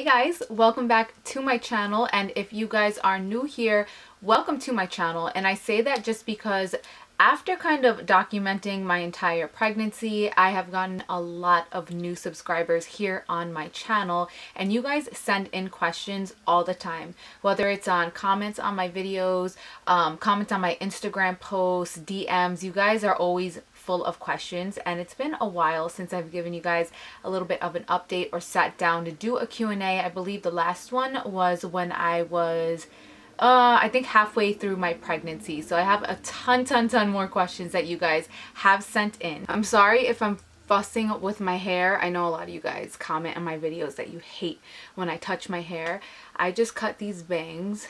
Hey guys, welcome back to my channel, and if you guys are new here, welcome to my channel. And I say that just because after kind of documenting my entire pregnancy, I have gotten a lot of new subscribers here on my channel, and you guys send in questions all the time, whether it's on comments on my videos, comments on my Instagram posts, DMs. You guys are always full of questions, and it's been a while since I've given you guys a little bit of an update or sat down to do a Q&A. I believe the last one was when I was I think halfway through my pregnancy. So I have a ton more questions that you guys have sent in. I'm sorry if I'm fussing with my hair. I know a lot of you guys comment on my videos that you hate when I touch my hair. I just cut these bangs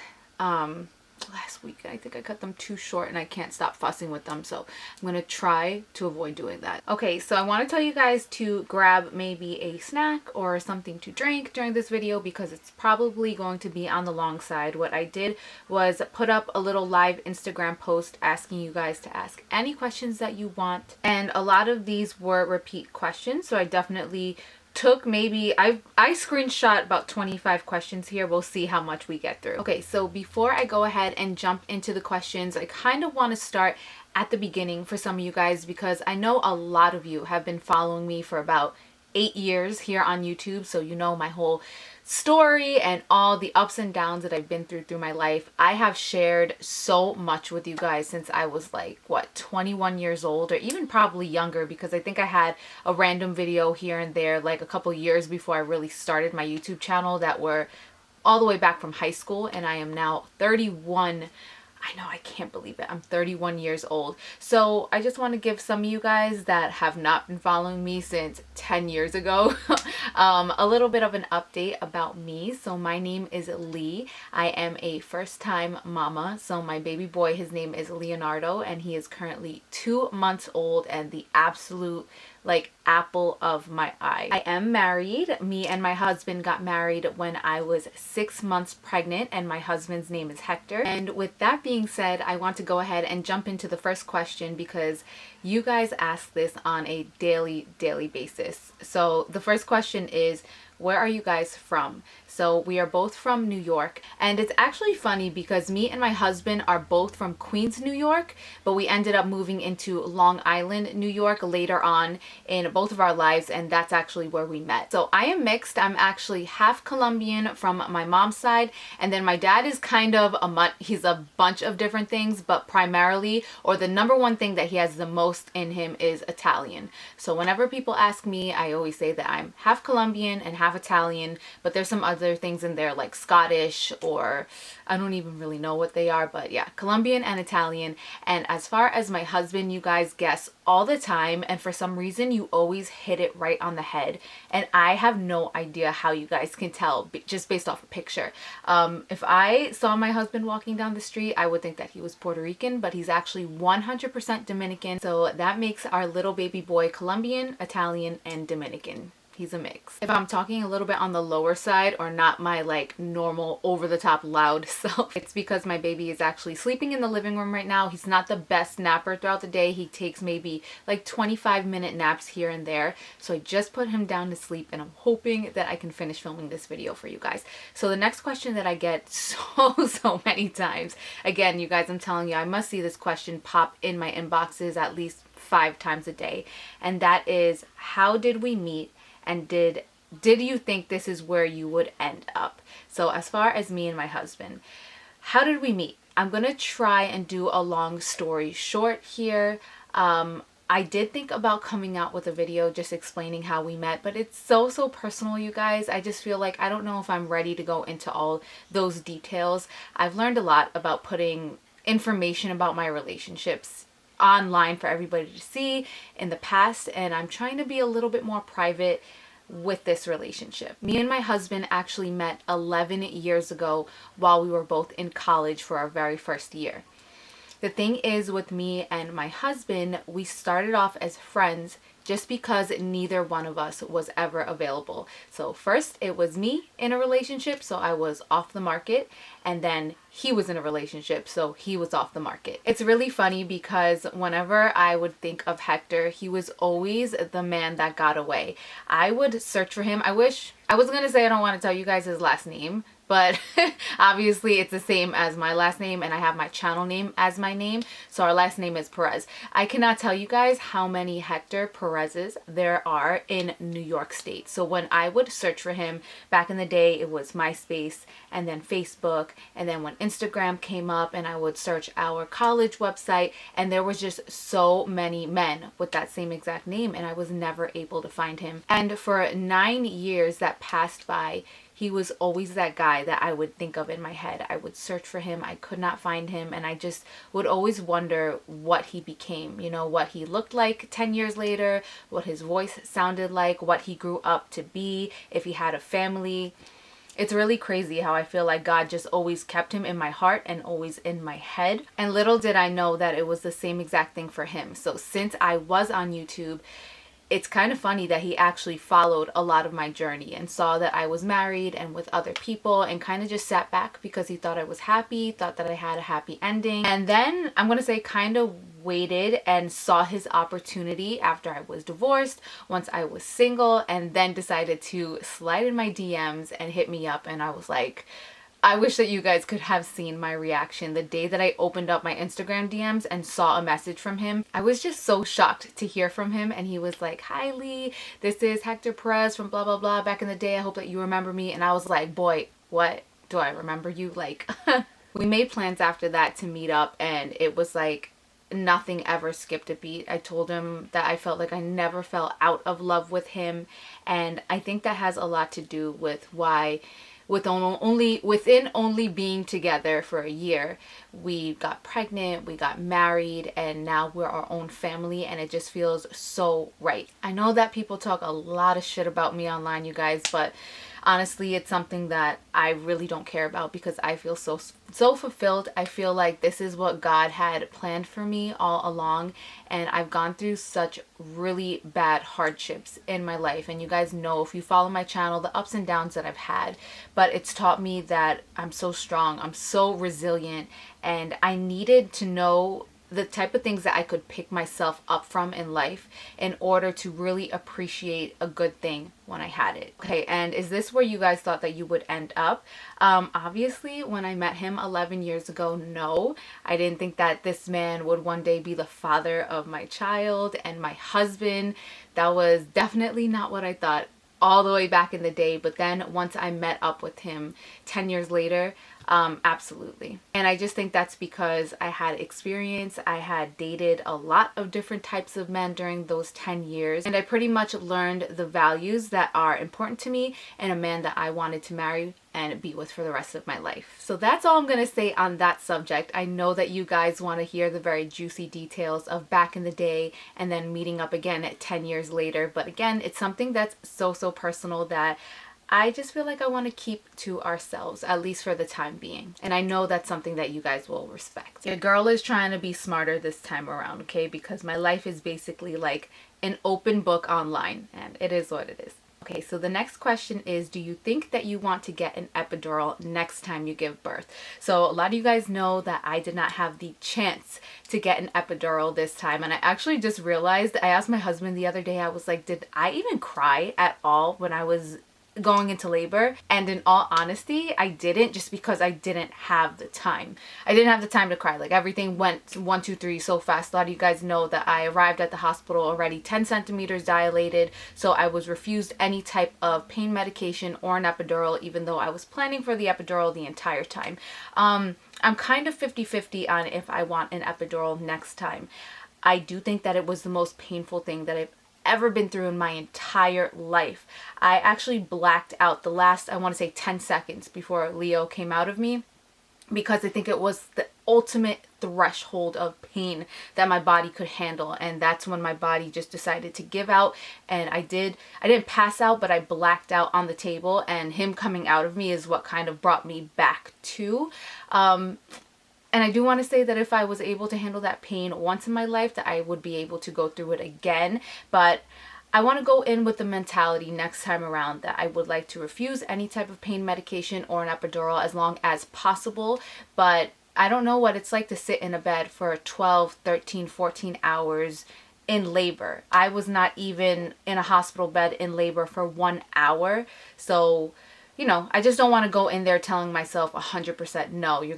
last week. I think I cut them too short and I can't stop fussing with them, so I'm gonna try to avoid doing that. Okay, so I want to tell you guys to grab maybe a snack or something to drink during this video because it's probably going to be on the long side. What I did was put up a little live Instagram post asking you guys to ask any questions that you want, and a lot of these were repeat questions, so I definitely took maybe I screenshot about 25 questions here. We'll see how much we get through. Okay, so before I go ahead and jump into the questions, I kind of want to start at the beginning for some of you guys because I know a lot of you have been following me for about 8 years here on YouTube, so you know my whole story and all the ups and downs that I've been through my life. I have shared so much with you guys since I was like, what, 21 years old, or even probably younger, because I think I had a random video here and there like a couple years before I really started my YouTube channel that were all the way back from high school, and I am now 31. I know, I can't believe it. I'm 31 years old. So I just want to give some of you guys that have not been following me since 10 years ago a little bit of an update about me. So my name is Lee. I am a first-time mama. So my baby boy, his name is Leonardo, and he is currently 2 months old and the absolute like apple of my eye. I am married. Me and my husband got married when I was 6 months pregnant, and my husband's name is Hector. And with that being said, I want to go ahead and jump into the first question because you guys ask this on a daily basis. So the first question is, where are you guys from? So we are both from New York, and it's actually funny because me and my husband are both from Queens, New York, but we ended up moving into Long Island, New York later on in both of our lives, and that's actually where we met. So I am mixed. I'm actually half Colombian from my mom's side, and then my dad is kind of he's a bunch of different things, but primarily, or the number one thing that he has the most in him is Italian. So whenever people ask me, I always say that I'm half Colombian and half Italian, but there's some other things in there like Scottish, or I don't even really know what they are, but yeah, Colombian and Italian. And as far as my husband, you guys guess all the time, and for some reason you always hit it right on the head, and I have no idea how you guys can tell just based off a picture. If I saw my husband walking down the street, I would think that he was Puerto Rican, but he's actually 100% Dominican, so that makes our little baby boy Colombian, Italian, and Dominican. He's a mix. If I'm talking a little bit on the lower side or not my like normal over the top loud self, it's because my baby is actually sleeping in the living room right now. He's not the best napper throughout the day. He takes maybe like 25-minute naps here and there. So I just put him down to sleep, and I'm hoping that I can finish filming this video for you guys. So the next question that I get so many times, again, you guys, I'm telling you, I must see this question pop in my inboxes at least 5 times a day. And that is, how did we meet? And did you think this is where you would end up? So as far as me and my husband, how did we meet? I'm gonna try and do a long story short here. I did think about coming out with a video just explaining how we met, but it's so personal, you guys. I just feel like I don't know if I'm ready to go into all those details. I've learned a lot about putting information about my relationships online for everybody to see in the past, and I'm trying to be a little bit more private with this relationship. Me and my husband actually met 11 years ago while we were both in college for our very first year. The thing is, with me and my husband, we started off as friends just because neither one of us was ever available. So first it was me in a relationship, so I was off the market, and then he was in a relationship, so he was off the market. It's really funny because whenever I would think of Hector, he was always the man that got away. I would search for him. I was gonna say I don't want to tell you guys his last name, but obviously it's the same as my last name, and I have my channel name as my name, so our last name is Perez. I cannot tell you guys how many Hector Perez's there are in New York State. So when I would search for him back in the day, it was MySpace and then Facebook, and then when Instagram came up and I would search our college website, and there was just so many men with that same exact name, and I was never able to find him. And for 9 years that passed by, he was always that guy that I would think of in my head. I would search for him, I could not find him, and I just would always wonder what he became, you know, what he looked like 10 years later, what his voice sounded like, what he grew up to be, if he had a family. It's really crazy how I feel like God just always kept him in my heart and always in my head. And little did I know that it was the same exact thing for him. So since I was on YouTube, it's kind of funny that he actually followed a lot of my journey and saw that I was married and with other people, and kind of just sat back because he thought I was happy, thought that I had a happy ending. And then I'm going to say kind of waited and saw his opportunity after I was divorced, once I was single, and then decided to slide in my DMs and hit me up. And I was like, I wish that you guys could have seen my reaction the day that I opened up my Instagram DMs and saw a message from him. I was just so shocked to hear from him, and he was like, "Hi Lee, this is Hector Perez from blah blah blah back in the day. I hope that you remember me." And I was like, boy, what? Do I remember you? Like, we made plans after that to meet up, and it was like nothing ever skipped a beat. I told him that I felt like I never fell out of love with him, and I think that has a lot to do with why within only being together for a year, we got pregnant, we got married, and now we're our own family, and it just feels so right. I know that people talk a lot of shit about me online, you guys, but honestly, it's something that I really don't care about because I feel so fulfilled. I feel like this is what God had planned for me all along, and I've gone through such really bad hardships in my life, and you guys know, if you follow my channel, the ups and downs that I've had, but it's taught me that I'm so strong, I'm so resilient, and I needed to know the type of things that I could pick myself up from in life in order to really appreciate a good thing when I had it. Okay, and is this where you guys thought that you would end up? Obviously, when I met him 11 years ago, no. I didn't think that this man would one day be the father of my child and my husband. That was definitely not what I thought all the way back in the day. But then once I met up with him 10 years later, absolutely. And I just think that's because I had experience. I had dated a lot of different types of men during those 10 years, and I pretty much learned the values that are important to me and a man that I wanted to marry and be with for the rest of my life. So that's all I'm gonna say on that subject. I know that you guys want to hear the very juicy details of back in the day and then meeting up again at 10 years later, but again, it's something that's so personal that I just feel like I want to keep to ourselves, at least for the time being. And I know that's something that you guys will respect. Your girl is trying to be smarter this time around, okay? Because my life is basically like an open book online, and it is what it is. Okay, so the next question is, do you think that you want to get an epidural next time you give birth? So a lot of you guys know that I did not have the chance to get an epidural this time. And I actually just realized, I asked my husband the other day, I was like, did I even cry at all when I was going into labor? And in all honesty, I didn't, just because I didn't have the time. I didn't have the time to cry. Like, everything went 1, 2, 3 so fast. A lot of you guys know that I arrived at the hospital already 10 centimeters dilated, so I was refused any type of pain medication or an epidural, even though I was planning for the epidural the entire time. I'm kind of 50-50 on if I want an epidural next time. I do think that it was the most painful thing that I've ever been through in my entire life. I actually blacked out the last, I want to say 10 seconds before Leo came out of me, because I think it was the ultimate threshold of pain that my body could handle, and that's when my body just decided to give out. And I didn't pass out, but I blacked out on the table, and him coming out of me is what kind of brought me back to. And I do want to say that if I was able to handle that pain once in my life, that I would be able to go through it again. But I want to go in with the mentality next time around that I would like to refuse any type of pain medication or an epidural as long as possible. But I don't know what it's like to sit in a bed for 12, 13, 14 hours in labor. I was not even in a hospital bed in labor for 1 hour. So, you know, I just don't want to go in there telling myself 100% no, you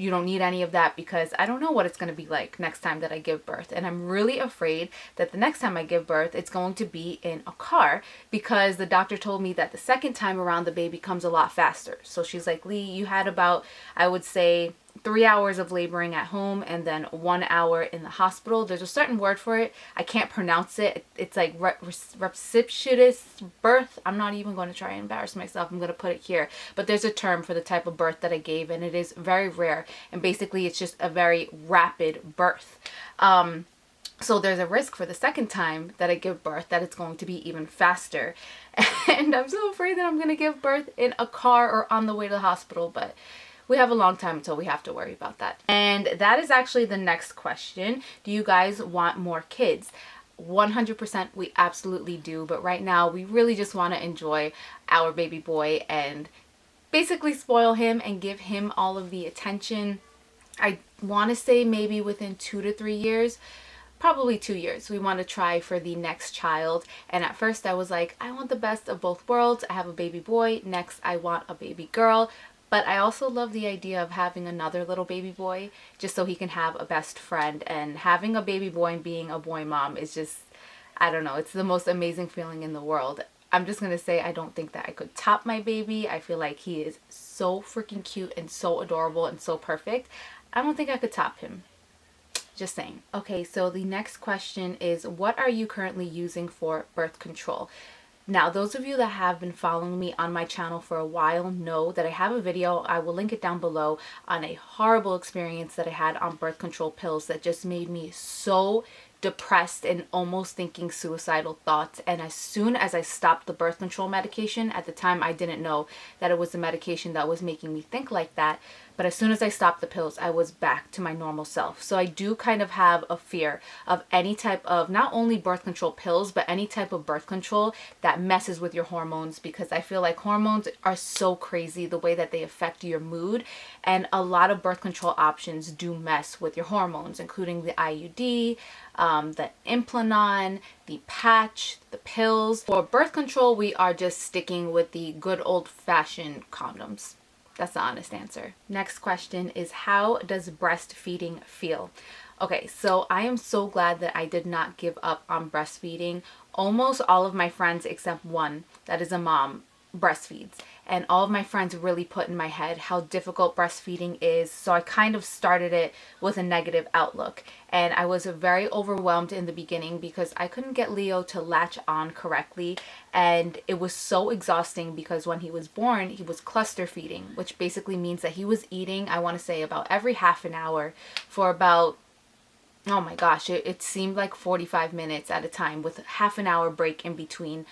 don't need any of that, because I don't know what it's going to be like next time that I give birth. And I'm really afraid that the next time I give birth, it's going to be in a car, because the doctor told me that the second time around the baby comes a lot faster. So she's like, Lee, you had about, I would say, 3 hours of laboring at home and then 1 hour in the hospital. There's a certain word for it. I can't pronounce it. It's like repetitious birth. I'm not even going to try and embarrass myself. I'm going to put it here. But there's a term for the type of birth that I gave, and it is very rare. And basically, it's just a very rapid birth. So there's a risk for the second time that I give birth that it's going to be even faster. And I'm so afraid that I'm going to give birth in a car or on the way to the hospital, but we have a long time until we have to worry about that. And that is actually the next question. Do you guys want more kids? 100% we absolutely do, but right now we really just want to enjoy our baby boy and basically spoil him and give him all of the attention. I want to say maybe within 2 to 3 years. Probably 2 years. We want to try for the next child. And at first I was like, I want the best of both worlds. I have a baby boy. Next I want a baby girl. But I also love the idea of having another little baby boy just so he can have a best friend. And having a baby boy and being a boy mom is just, I don't know, it's the most amazing feeling in the world. I'm just going to say I don't think that I could top my baby. I feel like he is so freaking cute and so adorable and so perfect. I don't think I could top him. Just saying. Okay, so the next question is, what are you currently using for birth control? Now, those of you that have been following me on my channel for a while know that I have a video, I will link it down below, on a horrible experience that I had on birth control pills that just made me so depressed and almost thinking suicidal thoughts. And as soon as I stopped the birth control medication, at the time I didn't know that it was the medication that was making me think like that, but as soon as I stopped the pills, I was back to my normal self. So I do kind of have a fear of any type of, not only birth control pills, but any type of birth control that messes with your hormones, because I feel like hormones are so crazy the way that they affect your mood. And a lot of birth control options do mess with your hormones, including the IUD, the Implanon, the patch, the pills. For birth control, we are just sticking with the good old-fashioned condoms. That's the honest answer. Next question is, how does breastfeeding feel? Okay, so I am so glad that I did not give up on breastfeeding. Almost all of my friends, except one that is a mom, breastfeeds. And all of my friends really put in my head how difficult breastfeeding is. So I kind of started it with a negative outlook. And I was very overwhelmed in the beginning because I couldn't get Leo to latch on correctly. And it was so exhausting because when he was born, he was cluster feeding, which basically means that he was eating, I want to say, about every half an hour for about, oh my gosh, it seemed like 45 minutes at a time with half an hour break in between,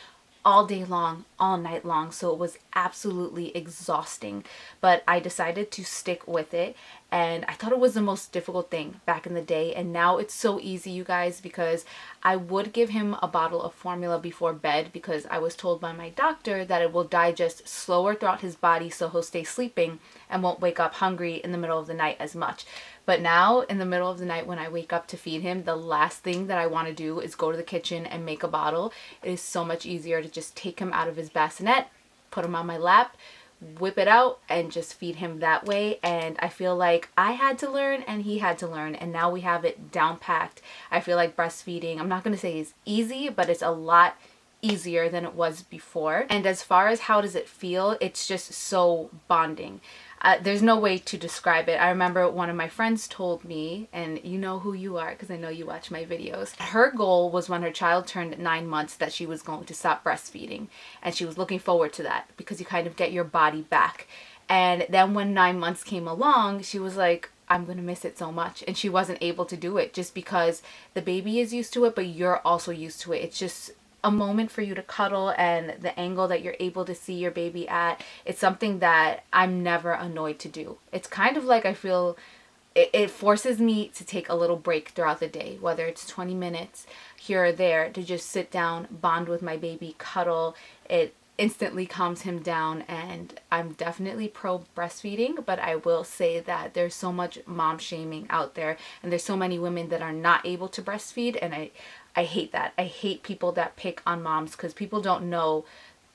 all day long, all night long. So it was absolutely exhausting, but I decided to stick with it. And I thought it was the most difficult thing back in the day. And now it's so easy, you guys, because I would give him a bottle of formula before bed because I was told by my doctor that it will digest slower throughout his body, so he'll stay sleeping and won't wake up hungry in the middle of the night as much. But now in the middle of the night when I wake up to feed him, the last thing that I want to do is go to the kitchen and make a bottle. It is so much easier to just take him out of his bassinet, put him on my lap, whip it out, and just feed him that way. And I feel like I had to learn and he had to learn, and now we have it down packed. I feel like breastfeeding, I'm not going to say is easy, but it's a lot easier than it was before. And as far as how does it feel, it's just so bonding. There's no way to describe it. I remember one of my friends told me, and you know who you are because I know you watch my videos. Her goal was when her child turned 9 months that she was going to stop breastfeeding. And she was looking forward to that because you kind of get your body back. And then when 9 months came along, she was like, I'm going to miss it so much. And she wasn't able to do it just because the baby is used to it, but you're also used to it. It's just a moment for you to cuddle, and the angle that you're able to see your baby at, it's something that I'm never annoyed to do. It's kind of like, I feel it forces me to take a little break throughout the day, whether it's 20 minutes here or there, to just sit down, bond with my baby, cuddle. It instantly calms him down, and I'm definitely pro breastfeeding, but I will say that there's so much mom shaming out there, and there's so many women that are not able to breastfeed, and I hate that. I hate people that pick on moms, because people don't know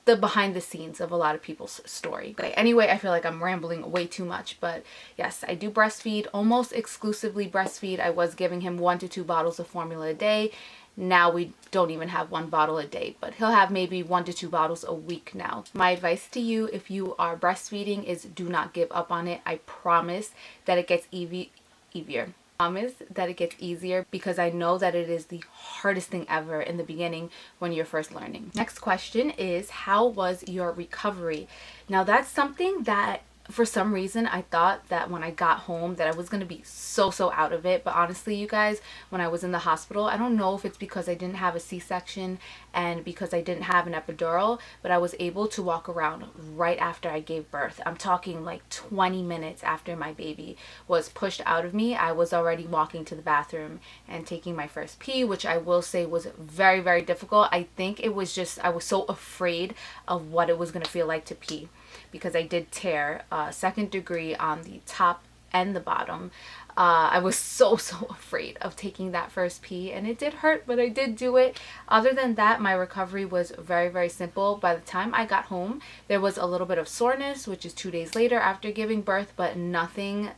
the behind the scenes of a lot of people's story. Okay, anyway, I feel like I'm rambling way too much, but yes, I do breastfeed, almost exclusively breastfeed. I was giving him 1 to 2 bottles of formula a day. Now we don't even have 1 bottle a day, but he'll have maybe 1 to 2 bottles a week now. My advice to you, if you are breastfeeding, is do not give up on it. I promise that it gets easier. Promise that it gets easier, because I know that it is the hardest thing ever in the beginning when you're first learning. Next question is, how was your recovery? Now that's something that for some reason I thought that when I got home that I was going to be so out of it, but honestly, you guys, when I was in the hospital, I don't know if it's because I didn't have a C-section and because I didn't have an epidural, but I was able to walk around right after I gave birth. I'm talking like 20 minutes after my baby was pushed out of me, I was already walking to the bathroom and taking my first pee, which I will say was very difficult. I think it was just, I was so afraid of what it was going to feel like to pee, because I did tear 2nd degree on the top and the bottom. I was so afraid of taking that first pee, and it did hurt, but I did do it. Other than that, my recovery was very simple. By the time I got home, there was a little bit of soreness, which is 2 days later after giving birth, but nothing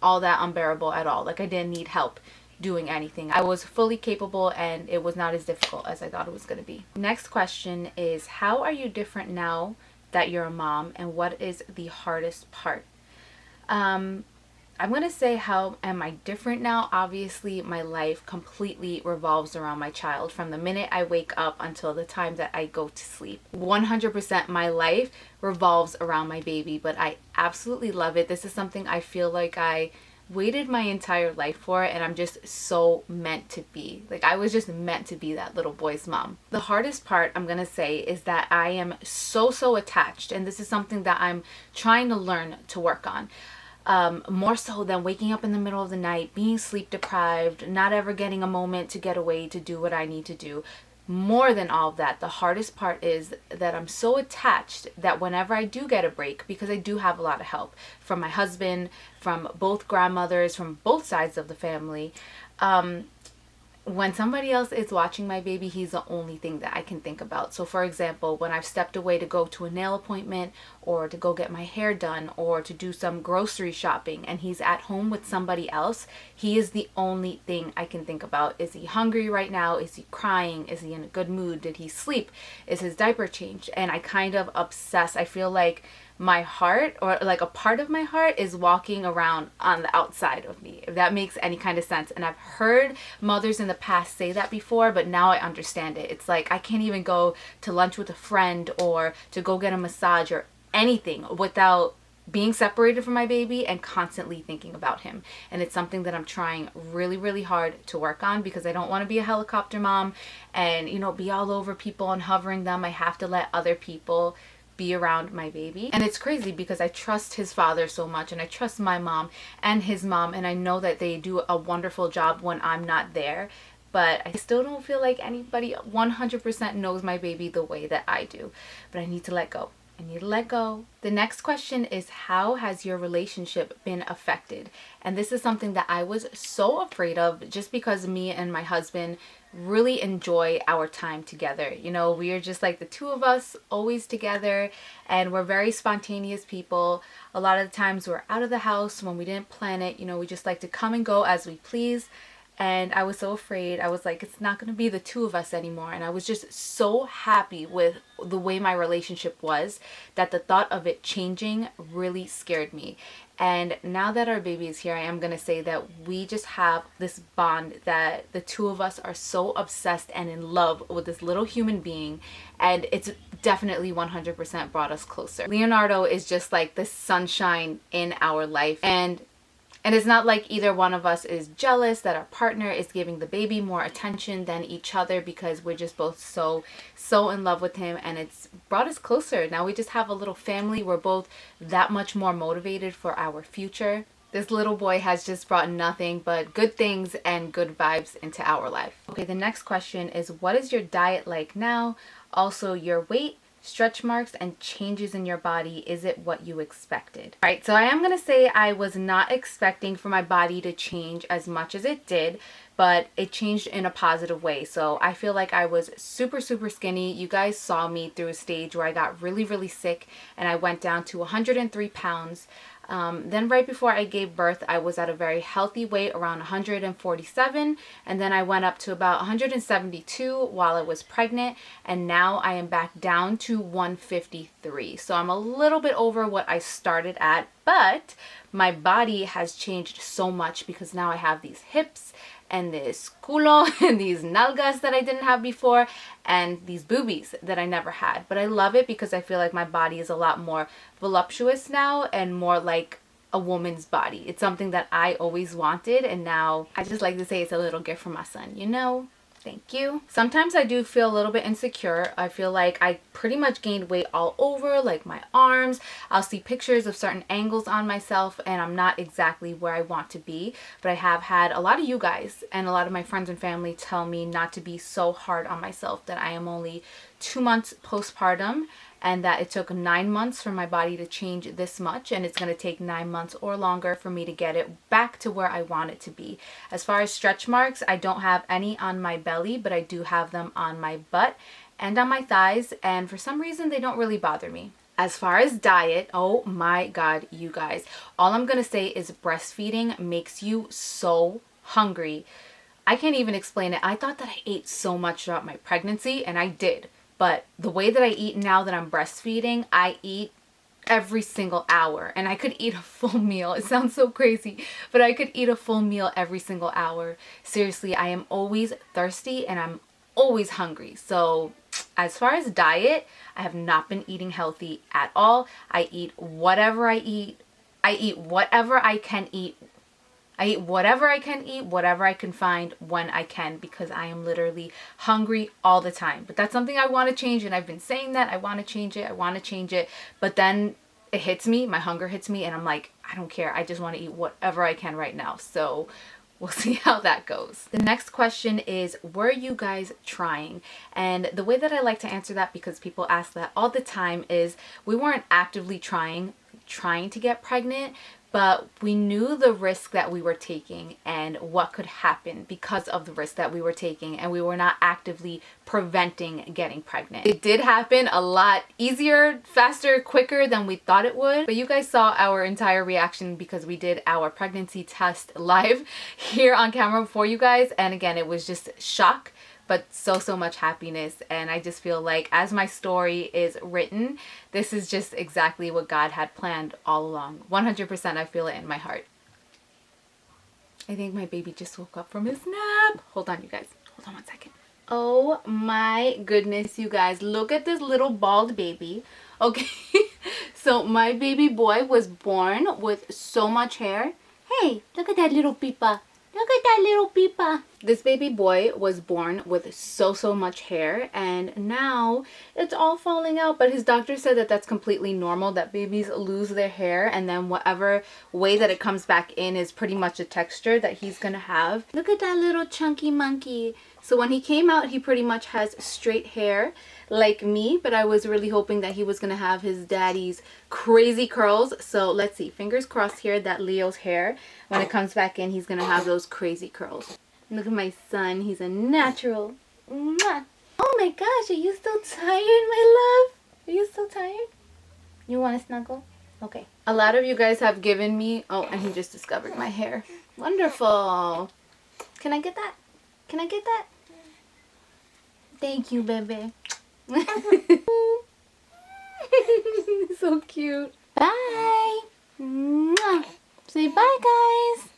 all that unbearable at all. Like, I didn't need help doing anything. I was fully capable, and it was not as difficult as I thought it was going to be. Next question is, how are you different now that you're a mom, and what is the hardest part? I'm gonna say, how am I different now? Obviously, my life completely revolves around my child from the minute I wake up until the time that I go to sleep. 100% my life revolves around my baby, but I absolutely love it. This is something I feel like I waited my entire life for, and I'm just so meant to be. Like, I was just meant to be that little boy's mom. The hardest part, I'm gonna say, is that I am so attached, and this is something that I'm trying to learn to work on. More so than waking up in the middle of the night, being sleep deprived, not ever getting a moment to get away to do what I need to do. More than all of that, the hardest part is that I'm so attached that whenever I do get a break, because I do have a lot of help from my husband, from both grandmothers, from both sides of the family, when somebody else is watching my baby, he's the only thing that I can think about. So for example, when I've stepped away to go to a nail appointment, or to go get my hair done, or to do some grocery shopping, and he's at home with somebody else, he is the only thing I can think about. Is he hungry right now? Is he crying? Is he in a good mood? Did he sleep? Is his diaper changed? And I kind of obsess. I feel like my heart, or like a part of my heart, is walking around on the outside of me, if that makes any kind of sense. And I've heard mothers in the past say that before, but now I understand it. It's like I can't even go to lunch with a friend or to go get a massage or anything without being separated from my baby and constantly thinking about him. And it's something that I'm trying really hard to work on, because I don't want to be a helicopter mom and, you know, be all over people and hovering them. I have to let other people be around my baby. And it's crazy because I trust his father so much, and I trust my mom and his mom, and I know that they do a wonderful job when I'm not there, but I still don't feel like anybody 100% knows my baby the way that I do. But I need to let go. I need to let go. The next question is, how has your relationship been affected? And this is something that I was so afraid of, just because me and my husband really enjoy our time together. You know, we are just like the two of us, always together, and we're very spontaneous people. A lot of the times we're out of the house when we didn't plan it. You know, we just like to come and go as we please. And I was so afraid. I was like, it's not going to be the two of us anymore. And I was just so happy with the way my relationship was, that the thought of it changing really scared me. And now that our baby is here, I am going to say that we just have this bond, that the two of us are so obsessed and in love with this little human being. And it's definitely 100% brought us closer. Leonardo is just like the sunshine in our life. And it's not like either one of us is jealous that our partner is giving the baby more attention than each other, because we're just both so in love with him, and it's brought us closer. Now we just have a little family. We're both that much more motivated for our future. This little boy has just brought nothing but good things and good vibes into our life. Okay, the next question is, what is your diet like now? Also, your weight, stretch marks, and changes in your body. Is it what you expected? All right, so I am gonna say I was not expecting for my body to change as much as it did, but it changed in a positive way. So I feel like I was super skinny. You guys saw me through a stage where I got really sick and I went down to 103 pounds. Then right before I gave birth, I was at a very healthy weight, around 147, and then I went up to about 172 while I was pregnant, and now I am back down to 153. So I'm a little bit over what I started at, but my body has changed so much because now I have these hips and this culo and these nalgas that I didn't have before, and these boobies that I never had. But I love it because I feel like my body is a lot more voluptuous now and more like a woman's body. It's something that I always wanted, and now I just like to say it's a little gift from my son, you know? Thank you. Sometimes I do feel a little bit insecure. I feel like I pretty much gained weight all over, like my arms. I'll see pictures of certain angles on myself and I'm not exactly where I want to be. But I have had a lot of you guys and a lot of my friends and family tell me not to be so hard on myself, that I am only 2 months postpartum and that it took 9 months for my body to change this much, and it's going to take 9 months or longer for me to get it back to where I want it to be. As far as stretch marks, I don't have any on my belly, but I do have them on my butt and on my thighs, and for some reason they don't really bother me. As far as diet, oh my god, you guys, all I'm going to say is breastfeeding makes you so hungry. I can't even explain it. I thought that I ate so much throughout my pregnancy, and I did. But the way that I eat now that I'm breastfeeding, I eat every single hour, and I could eat a full meal. It sounds so crazy, but I could eat a full meal every single hour. Seriously, I am always thirsty and I'm always hungry. So as far as diet, I have not been eating healthy at all. I eat whatever I eat. I eat whatever I can eat. I eat whatever I can eat, whatever I can find when I can, because I am literally hungry all the time. But that's something I want to change, and I've been saying that I want to change it, I want to change it. But then it hits me, my hunger hits me, and I'm like, I don't care. I just want to eat whatever I can right now. So we'll see how that goes. The next question is, were you guys trying? And the way that I like to answer that, because people ask that all the time, is we weren't actively trying to get pregnant, but we knew the risk that we were taking and what could happen because of the risk that we were taking, and we were not actively preventing getting pregnant. It did happen a lot easier, faster, quicker than we thought it would, but you guys saw our entire reaction because we did our pregnancy test live here on camera for you guys, and again, it was just shock, but so much happiness. And I just feel like as my story is written, this is just exactly what God had planned all along. 100% I feel it in my heart. I think my baby just woke up from his nap. Hold on, you guys. Hold on one second. Oh my goodness, you guys. Look at this little bald baby. Okay, so my baby boy was born with so much hair. Hey, look at that little peepa. Look at that little peepa. This baby boy was born with so much hair, and now it's all falling out, but his doctor said that that's completely normal, that babies lose their hair, and then whatever way that it comes back in is pretty much the texture that he's gonna have. Look at that little chunky monkey. So when he came out, he pretty much has straight hair like me, but I was really hoping that he was gonna have his daddy's crazy curls. So let's see, fingers crossed here that Leo's hair, when it comes back in, he's gonna have those crazy curls. Look at my son, he's a natural. Mwah. Oh my gosh, are you still tired, my love? Are you still tired? You want to snuggle? Okay. A lot of you guys have given me, oh, and he just discovered my hair. Wonderful. Can I get that? Can I get that? Thank you, baby. So cute. Bye. Mwah. Say bye, guys.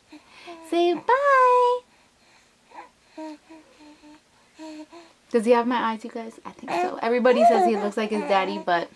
Say bye. Does he have my eyes, you guys? I think so. Everybody says he looks like his daddy, but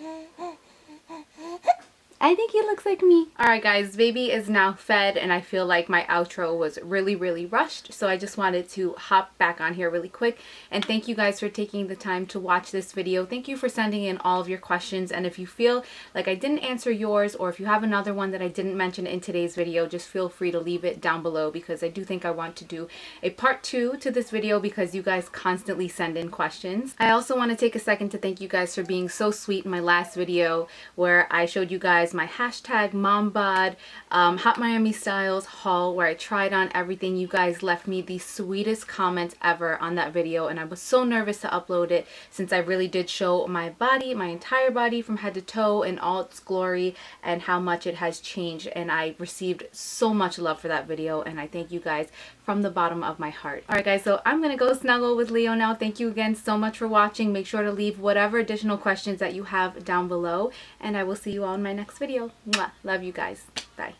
I think he looks like me. Alright guys, baby is now fed and I feel like my outro was really rushed, so I just wanted to hop back on here really quick and thank you guys for taking the time to watch this video. Thank you for sending in all of your questions, and if you feel like I didn't answer yours or if you have another one that I didn't mention in today's video, just feel free to leave it down below, because I do think I want to do a part 2 to this video because you guys constantly send in questions. I also want to take a second to thank you guys for being so sweet in my last video where I showed you guys my hashtag MomBod Hot Miami Styles haul, where I tried on everything. You guys left me the sweetest comments ever on that video, and I was so nervous to upload it since I really did show my body, my entire body from head to toe in all its glory, and how much it has changed, and I received so much love for that video, and I thank you guys from the bottom of my heart. Alright guys, so I'm gonna go snuggle with Leo now. Thank you again so much for watching. Make sure to leave whatever additional questions that you have down below, and I will see you all in my next video. Mwah. Love you guys. Bye.